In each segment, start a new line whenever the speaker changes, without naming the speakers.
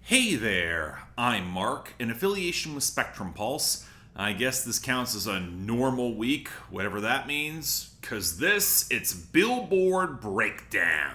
Hey there, I'm Mark, in affiliation with Spectrum Pulse. I guess this counts as a normal week, whatever that means, cause it's Billboard BREAKDOwn.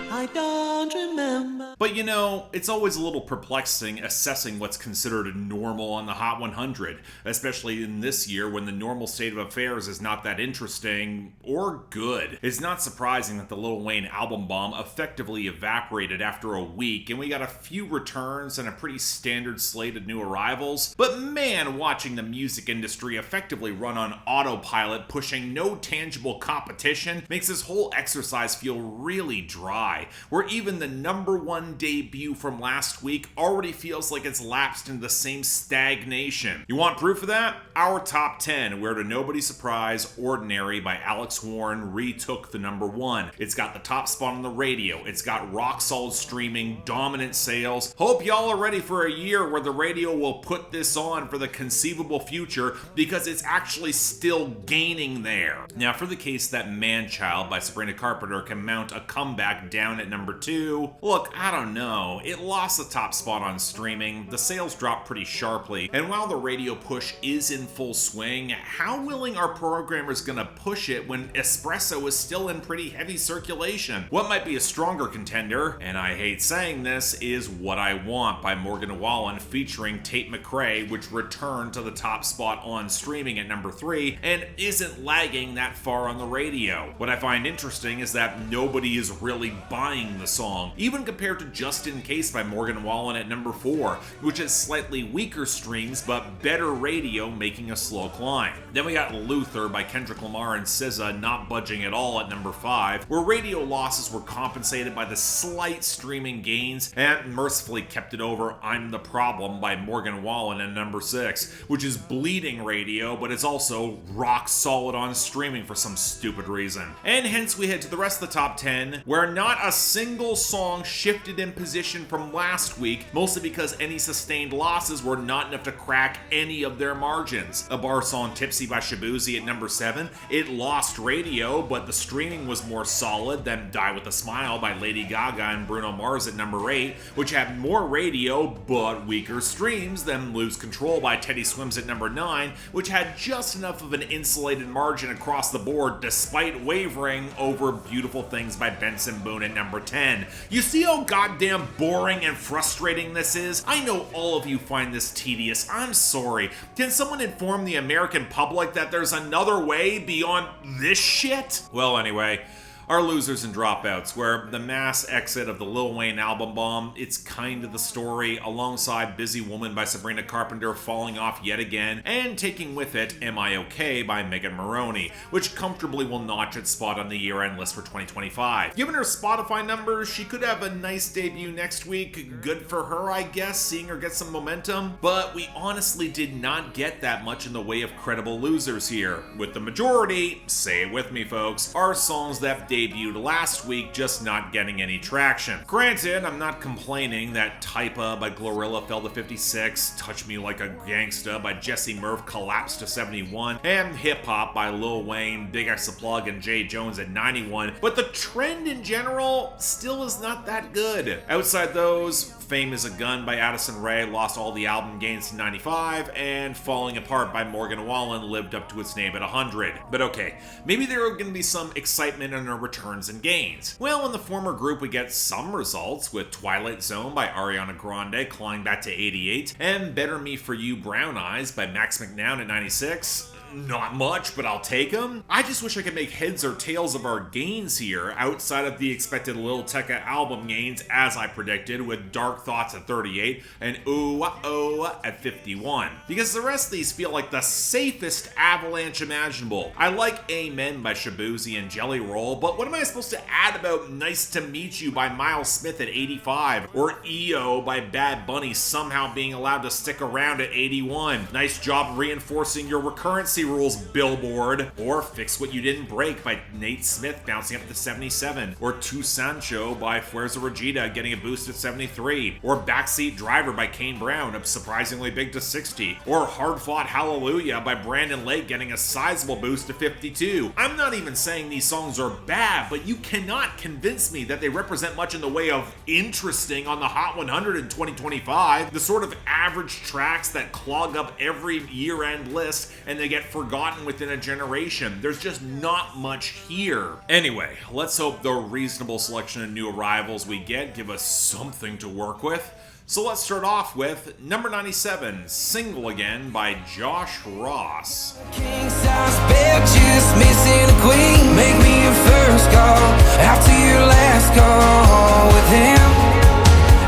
I don't remember.
But you know, it's always a little perplexing assessing what's considered normal on the Hot 100, especially in this year when the normal state of affairs is not that interesting or good. It's not surprising that the Lil Wayne album bomb effectively evaporated after a week, and we got a few returns and a pretty standard slate of new arrivals. But man, watching the music industry effectively run on autopilot, pushing no tangible competition, makes this whole exercise feel really dry, where even the number one debut from last week already feels like it's lapsed into the same stagnation. You want proof of that? Our top 10, where to nobody's surprise, Ordinary by Alex Warren retook the number one. It's got the top spot on the radio, it's got rock solid streaming, dominant sales. Hope y'all are ready for a year where the radio will put this on for the conceivable future, because it's actually still gaining there. Now, for the case that Man-Child by Sabrina Carpenter can mount a comeback down at number 2, look, I don't know. It lost the top spot on streaming, the sales dropped pretty sharply, and while the radio push is in full swing, how willing are programmers gonna push it when Espresso is still in pretty heavy circulation? What might be a stronger contender, and I hate saying this, is What I Want by Morgan Wallen featuring Tate McRae, which returned to the top spot on streaming at number 3 and isn't lagging that far on the radio. What I find interesting is that nobody is really buying the song, even compared to Just In Case by Morgan Wallen at number 4, which has slightly weaker streams but better radio, making a slow climb. Then we got Luther by Kendrick Lamar and SZA not budging at all at number 5, where radio losses were compensated by the slight streaming gains, and mercifully kept it over I'm the Problem by Morgan Wallen at number 6, which is bleeding radio, but it's also rock solid on streaming for some stupid reason. And hence we head to the rest of the top 10, where not a single song shifted in position from last week, mostly because any sustained losses were not enough to crack any of their margins. A bar song Tipsy by Shabuzi at number 7, it lost radio, but the streaming was more solid than Die With A Smile by Lady Gaga and Bruno Mars at number 8, which had more radio but weaker streams than Lose Control by Teddy Swims at number 9, which had just enough of an insulated margin across the board despite wavering over Beautiful Things by Benson Boone at number 10. You see how goddamn boring and frustrating this is? I know all of you find this tedious. I'm sorry. Can someone inform the American public that there's another way beyond this shit? Well, anyway, our losers and dropouts, where the mass exit of the Lil Wayne album bomb, it's kind of the story, alongside Busy Woman by Sabrina Carpenter falling off yet again, and taking with it Am I OK by Megan Moroney, which comfortably will notch its spot on the year-end list for 2025. Given her Spotify numbers, she could have a nice debut next week. Good for her, I guess, seeing her get some momentum, but we honestly did not get that much in the way of credible losers here, with the majority, say it with me folks, are songs that debuted last week just not getting any traction. Granted, I'm not complaining that Typa by GloRilla fell to 56, Touch Me Like a Gangsta by Jesse Murph collapsed to 71, and Hip Hop by Lil Wayne, Big X the Plug, and Jay Jones at 91, but the trend in general still is not that good. Outside those, Fame Is a Gun by Addison Rae lost all the album gains to 95, and Falling Apart by Morgan Wallen lived up to its name at 100. But okay, maybe there are going to be some excitement in our returns and gains. Well, in the former group we get some results, with Twilight Zone by Ariana Grande climbing back to 88, and Better Me For You Brown Eyes by Max McNown at 96. Not much, but I'll take them. I just wish I could make heads or tails of our gains here, outside of the expected Lil Tecca album gains, as I predicted, with Dark Thoughts at 38 and Ooh Oh at 51. Because the rest of these feel like the safest avalanche imaginable. I like Amen by Shabuzi and Jelly Roll, but what am I supposed to add about Nice to Meet You by Miles Smith at 85, or EO by Bad Bunny somehow being allowed to stick around at 81? Nice job reinforcing your recurrency Rules Billboard, or Fix What You Didn't Break by Nate Smith bouncing up to 77, or Tu Sancho by Fuerza Regida getting a boost at 73, or Backseat Driver by Kane Brown up surprisingly big to 60, or Hard Fought Hallelujah by Brandon Lake getting a sizable boost to 52. I'm not even saying these songs are bad, but you cannot convince me that they represent much in the way of interesting on the Hot 100 in 2025, the sort of average tracks that clog up every year-end list and they get forgotten within a generation. There's just not much here. Anyway, let's hope the reasonable selection of new arrivals we get give us something to work with. So let's start off with number 97, Single Again by Josh Ross.
King size bed, just missing a queen. Make me your first call, after your last call with him,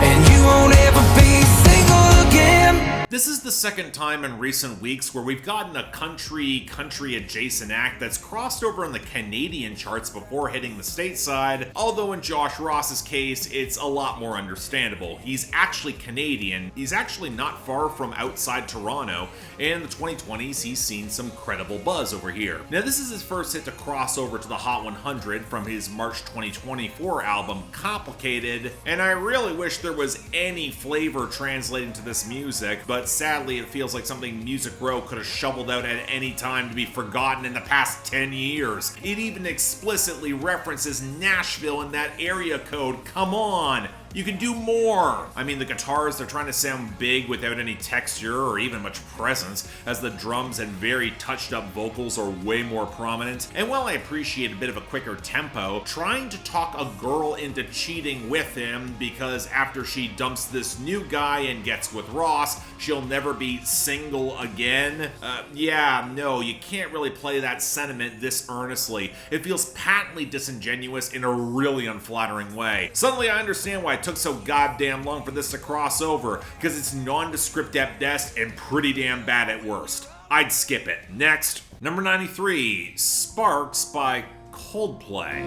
and you won't ever be single again.
This is the second time in recent weeks where we've gotten a country adjacent act that's crossed over in the Canadian charts before hitting the stateside, although in Josh Ross's case, it's a lot more understandable. He's actually Canadian, he's actually not far from outside Toronto, and in the 2020s he's seen some credible buzz over here. Now this is his first hit to cross over to the Hot 100 from his March 2024 album Complicated, and I really wish there was any flavor translating to this music, but sadly it feels like something Music Row could have shoveled out at any time to be forgotten in the past 10 years. It even explicitly references Nashville in that area code. Come on! You can do more! I mean, the guitars, they're trying to sound big without any texture or even much presence, as the drums and very touched up vocals are way more prominent. And while I appreciate a bit of a quicker tempo, trying to talk a girl into cheating with him because after she dumps this new guy and gets with Ross, she'll never be single again. Yeah, no, you can't really play that sentiment this earnestly. It feels patently disingenuous in a really unflattering way. Suddenly I understand why it took so goddamn long for this to cross over, because it's nondescript at best and pretty damn bad at worst. I'd skip it. Next, number 93, Sparks by Coldplay.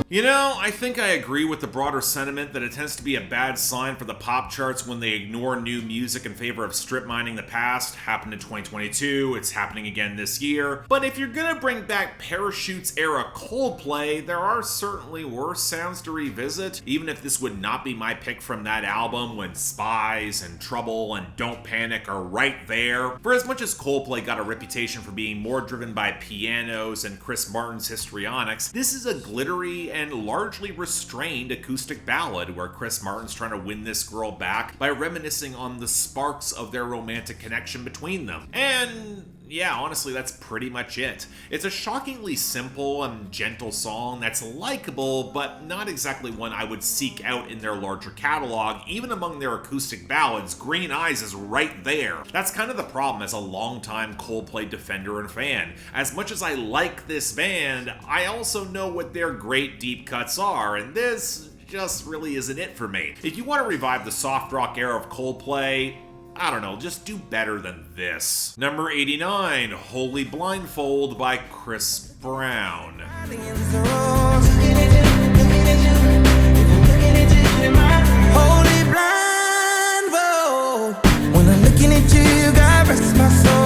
You know, I think I agree with the broader sentiment that it tends to be a bad sign for the pop charts when they ignore new music in favor of strip mining the past. Happened in 2022, it's happening again this year. But if you're gonna bring back Parachutes era Coldplay, there are certainly worse sounds to revisit, even if this would not be my pick from that album when Spies and Trouble and Don't Panic are right there. For as much as Coldplay got a reputation for being more driven by pianos and Chris Martin's histrionics, this is a glittery and largely restrained acoustic ballad where Chris Martin's trying to win this girl back by reminiscing on the sparks of their romantic connection between them. And yeah, honestly, that's pretty much it. It's a shockingly simple and gentle song that's likable, but not exactly one I would seek out in their larger catalog. Even among their acoustic ballads, Green Eyes is right there. That's kind of the problem as a longtime Coldplay defender and fan. As much as I like this band, I also know what their great deep cuts are, and this just really isn't it for me. If you want to revive the soft rock era of Coldplay, I don't know, just do better than this. Number 89, Holy Blindfold by Chris Brown.
Holy blindfold, when I'm looking at you, God rest my soul.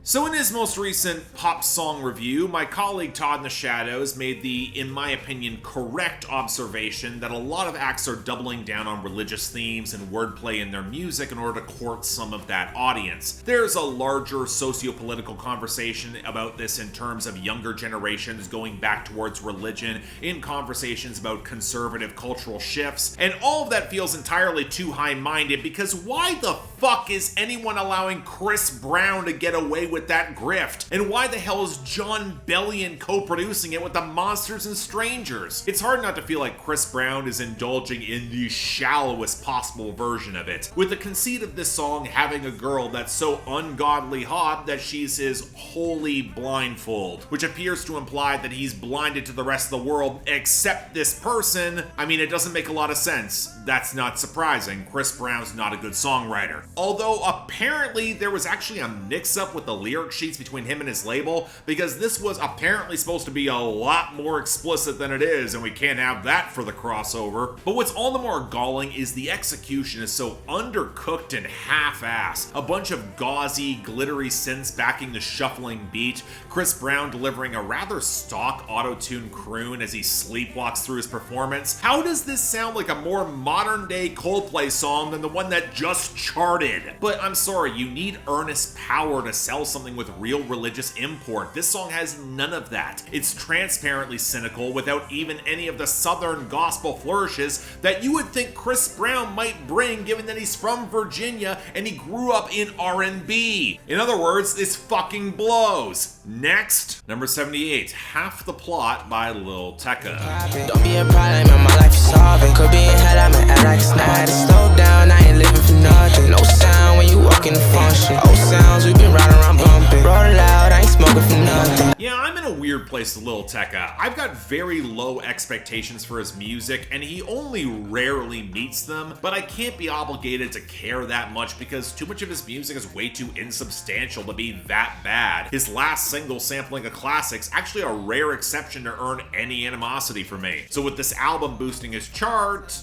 So in his most recent pop song review, my colleague Todd in the Shadows made the, in my opinion, correct observation that a lot of acts are doubling down on religious themes and wordplay in their music in order to court some of that audience. There's a larger socio-political conversation about this in terms of younger generations going back towards religion, in conversations about conservative cultural shifts, and all of that feels entirely too high-minded because why the fuck is anyone allowing Chris Brown to get away with that grift? And why the hell is John Bellion co-producing it with the Monsters and Strangers? It's hard not to feel like Chris Brown is indulging in the shallowest possible version of it, with the conceit of this song having a girl that's so ungodly hot that she's his holy blindfold, which appears to imply that he's blinded to the rest of the world except this person. I mean, it doesn't make a lot of sense. That's not surprising. Chris Brown's not a good songwriter. Although apparently there was actually a mix-up with the lyric sheets between him and his label, because this was apparently supposed to be a lot more explicit than it is, and we can't have that for the crossover. But what's all the more galling is the execution is so undercooked and half-assed. A bunch of gauzy, glittery synths backing the shuffling beat, Chris Brown delivering a rather stock auto-tune croon as he sleepwalks through his performance. How does this sound like a more modern-day Coldplay song than the one that just charted? But I'm sorry, you need earnest power to sell something with real religious import. This song has none of that. It's transparently cynical without even any of the southern gospel flourishes that you would think Chris Brown might bring, given that he's from Virginia and he grew up in R&B. In other words, this fucking blows. Next, number 78, Half the Plot by Lil Tecca.
Don't be a problem in my life, you solving. Could be in hell, I'ma act like it's not. Slow down, I ain't living for nothing. No sound when you walk in the function. Old sounds, we been riding around bumping. Roll loud, I ain't smoking for nothing.
Yeah, I'm in a weird place with Lil Tecca. I've got very low expectations for his music, and he only rarely meets them, but I can't be obligated to care that much because too much of his music is way too insubstantial to be that bad. His last single, sampling a classic's actually a rare exception to earn any animosity for me. So with this album boosting his chart,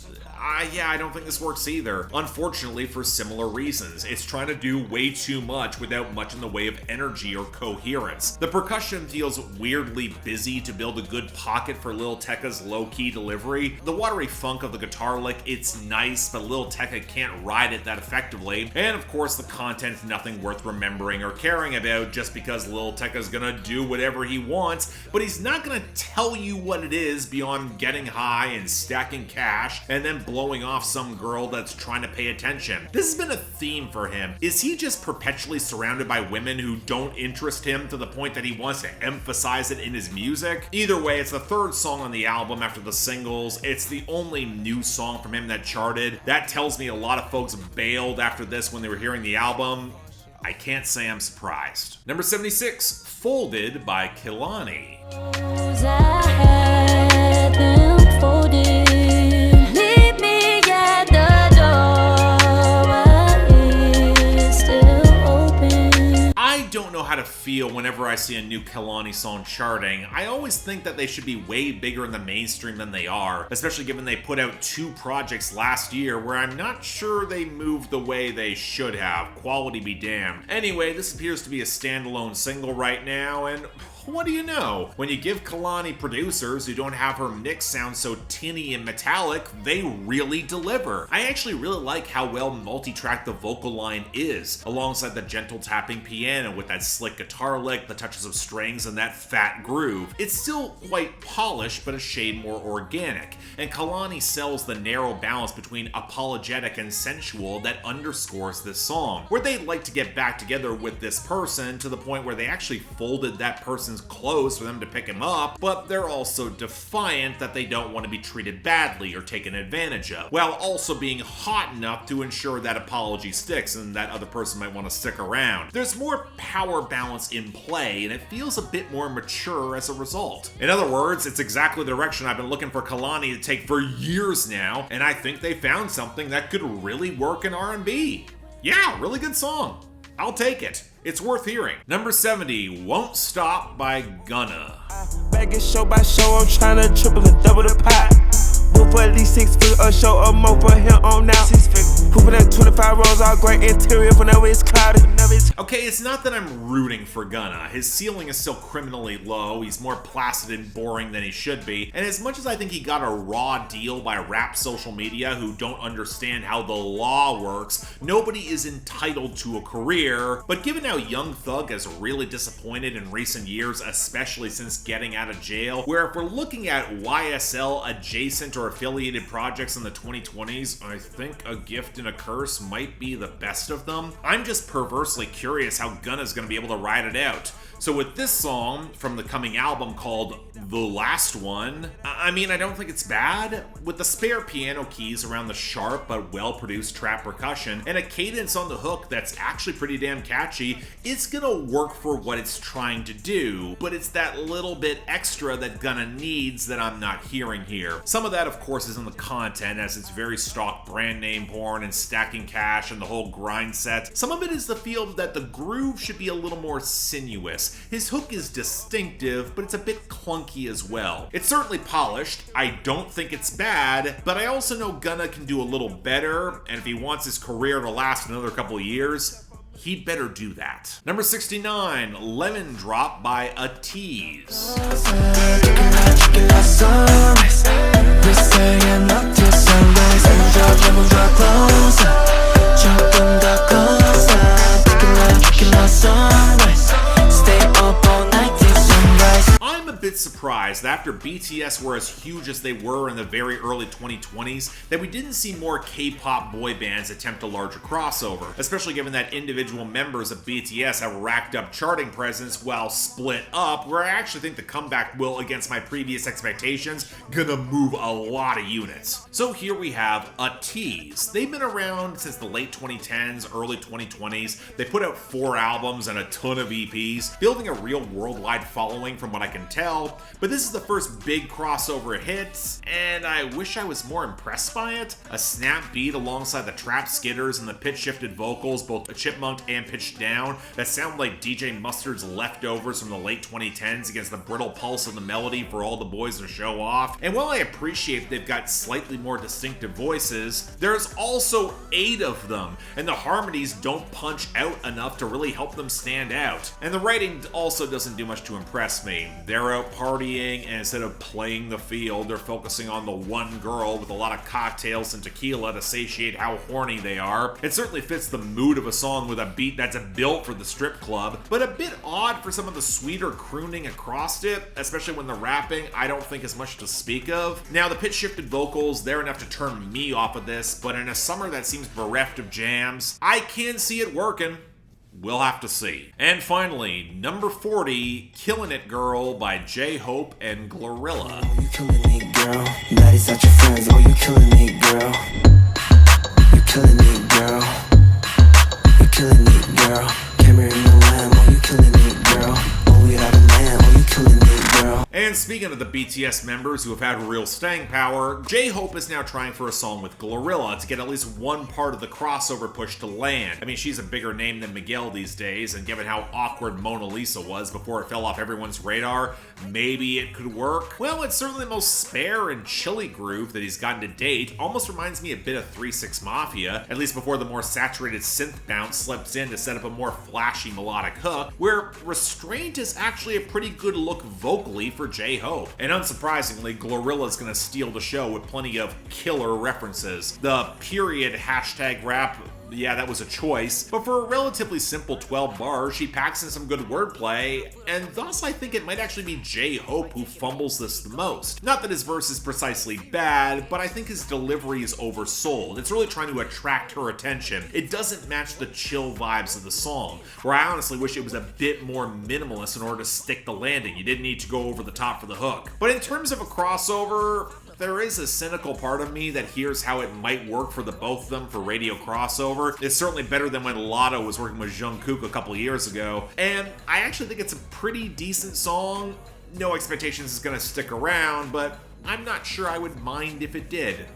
yeah, I don't think this works either. Unfortunately, for similar reasons. It's trying to do way too much without much in the way of energy or coherence. The percussion feels weirdly busy to build a good pocket for Lil Tecca's low-key delivery. The watery funk of the guitar lick, it's nice, but Lil Tecca can't ride it that effectively. And of course, the content's nothing worth remembering or caring about just because Lil Tecca's gonna do whatever he wants, but he's not gonna tell you what it is beyond getting high and stacking cash, and then blowing off some girl that's trying to pay attention. This has been a theme for him. Is he just perpetually surrounded by women who don't interest him to the point that he wants to emphasize it in his music? Either way, it's the third song on the album after the singles. It's the only new song from him that charted. That tells me a lot of folks bailed after this when they were hearing the album. I can't say I'm surprised. Number 76, Folded by Kehlani. I don't know how to feel whenever I see a new Kehlani song charting. I always think that they should be way bigger in the mainstream than they are, especially given they put out 2 projects last year where I'm not sure they moved the way they should have. Quality be damned. Anyway, this appears to be a standalone single right now, and what do you know? When you give Kehlani producers who don't have her mix sound so tinny and metallic, they really deliver. I actually really like how well multi-tracked the vocal line is, alongside the gentle tapping piano with that slick guitar lick, the touches of strings, and that fat groove. It's still quite polished, but a shade more organic, and Kehlani sells the narrow balance between apologetic and sensual that underscores this song, where they'd like to get back together with this person to the point where they actually folded that person's clothes for them to pick him up, but they're also defiant that they don't want to be treated badly or taken advantage of, while also being hot enough to ensure that apology sticks and that other person might want to stick around. There's more power balance in play, and it feels a bit more mature as a result. In other words, it's exactly the direction I've been looking for Kehlani to take for years now, and I think they found something that could really work in R&B. Yeah, really good song. I'll take it. It's worth hearing. Number 70, Won't Stop by Gunna.
Back it show by show, I'm trying to triple and double the pot. Move for at least 6 figures, a show or more for him on now. 6 figures. Who put that 25 rolls, all great interior whenever it's cloudy.
Okay, it's not that I'm rooting for Gunna. His ceiling is still criminally low, he's more placid and boring than he should be, and as much as I think he got a raw deal by rap social media who don't understand how the law works, nobody is entitled to a career. But given how Young Thug has really disappointed in recent years, especially since getting out of jail, where if we're looking at YSL adjacent or affiliated projects in the 2020s, I think A Gift and a Curse might be the best of them. I'm just perversely curious how Gunna's gonna be able to ride it out. So with this song from the coming album called The last one, I mean, I don't think it's bad. With the spare piano keys around the sharp but well-produced trap percussion and a cadence on the hook that's actually pretty damn catchy, it's gonna work for what it's trying to do, but it's that little bit extra that Gunna needs that I'm not hearing here. Some of that, of course, is in the content, as it's very stock brand name porn and stacking cash and the whole grind set. Some of it is the feel that the groove should be a little more sinuous. His hook is distinctive, but it's a bit clunky as well. It's certainly polished. I don't think it's bad, but I also know Gunna can do a little better, and if he wants his career to last another couple of years, he'd better do that. Number 69, Lemon Drop by ATEEZ. I'm a bit surprised that after BTS were as huge as they were in the very early 2020s, that we didn't see more K-pop boy bands attempt a larger crossover, especially given that individual members of BTS have racked up charting presence while split up, where I actually think the comeback will, against my previous expectations, gonna move a lot of units. So here we have ATEEZ. They've been around since the late 2010s, early 2020s. They put out 4 albums and a ton of EPs, building a real worldwide following from what I can tell, but this is the first big crossover hit, and I wish I was more impressed by it. A snap beat alongside the trap skitters and the pitch-shifted vocals, both chipmunked and pitched down, that sound like DJ Mustard's leftovers from the late 2010s against the brittle pulse of the melody for all the boys to show off. And while I appreciate they've got slightly more distinctive voices, there's also 8 of them, and the harmonies don't punch out enough to really help them stand out. And the writing also doesn't do much to impress me. They're out partying, and instead of playing the field, they're focusing on the one girl with a lot of cocktails and tequila to satiate how horny they are. It certainly fits the mood of a song with a beat that's built for the strip club, but a bit odd for some of the sweeter crooning across it, especially when the rapping I don't think is much to speak of. Now, the pitch-shifted vocals, they're enough to turn me off of this, but in a summer that seems bereft of jams, I can see it working. We'll have to see. And finally, number 40, Killin' It Girl by J-Hope and GloRilla.
Oh, you killing it, girl. Daddy's not your friends. Oh, you killing it, girl. You killing it, girl. You killing it, girl. Camera in the lamb. Oh, you killing it, girl. Oh, without a man. Oh, you killing it, girl.
And speaking of the BTS members who have had real staying power, J-Hope is now trying for a song with GloRilla to get at least one part of the crossover push to land. I mean, she's a bigger name than Miguel these days, and given how awkward Mona Lisa was before it fell off everyone's radar, maybe it could work. Well, it's certainly the most spare and chilly groove that he's gotten to date. Almost reminds me a bit of 3-6 Mafia, at least before the more saturated synth bounce slips in to set up a more flashy melodic hook, where restraint is actually a pretty good look vocally for J-Hope. And unsurprisingly, GloRilla is going to steal the show with plenty of killer references. The period hashtag rap, yeah, that was a choice, but for a relatively simple 12 bars, she packs in some good wordplay, and thus I think it might actually be J-Hope who fumbles this the most. Not that his verse is precisely bad, but I think his delivery is oversold. It's really trying to attract her attention. It doesn't match the chill vibes of the song, where I honestly wish it was a bit more minimalist in order to stick the landing. You didn't need to go over the top for the hook. But in terms of a crossover, there is a cynical part of me that hears how it might work for the both of them for radio crossover. It's certainly better than when Lotto was working with Jungkook a couple of years ago, and I actually think it's a pretty decent song. No expectations it's gonna stick around, but I'm not sure I would mind if it did.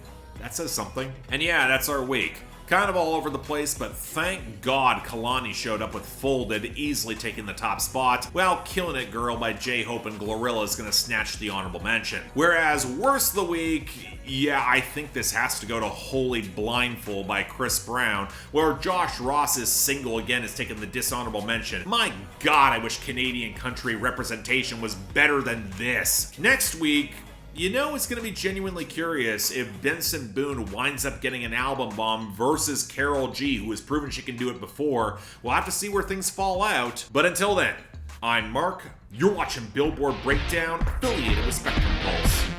That says something. And yeah, that's our week. Kind of all over the place, but thank God Kehlani showed up with Folded, easily taking the top spot, while Killin' It Girl by J-Hope and GloRilla is gonna snatch the honorable mention. Whereas worst of the week, yeah, I think this has to go to Holy Blindfold by Chris Brown, where Josh Ross's single again is taking the dishonorable mention. My God, I wish Canadian country representation was better than this. Next week, you know, it's going to be genuinely curious if Benson Boone winds up getting an album bomb versus Carol G, who has proven she can do it before. We'll have to see where things fall out. But until then, I'm Mark. You're watching Billboard Breakdown, affiliated with Spectrum Pulse.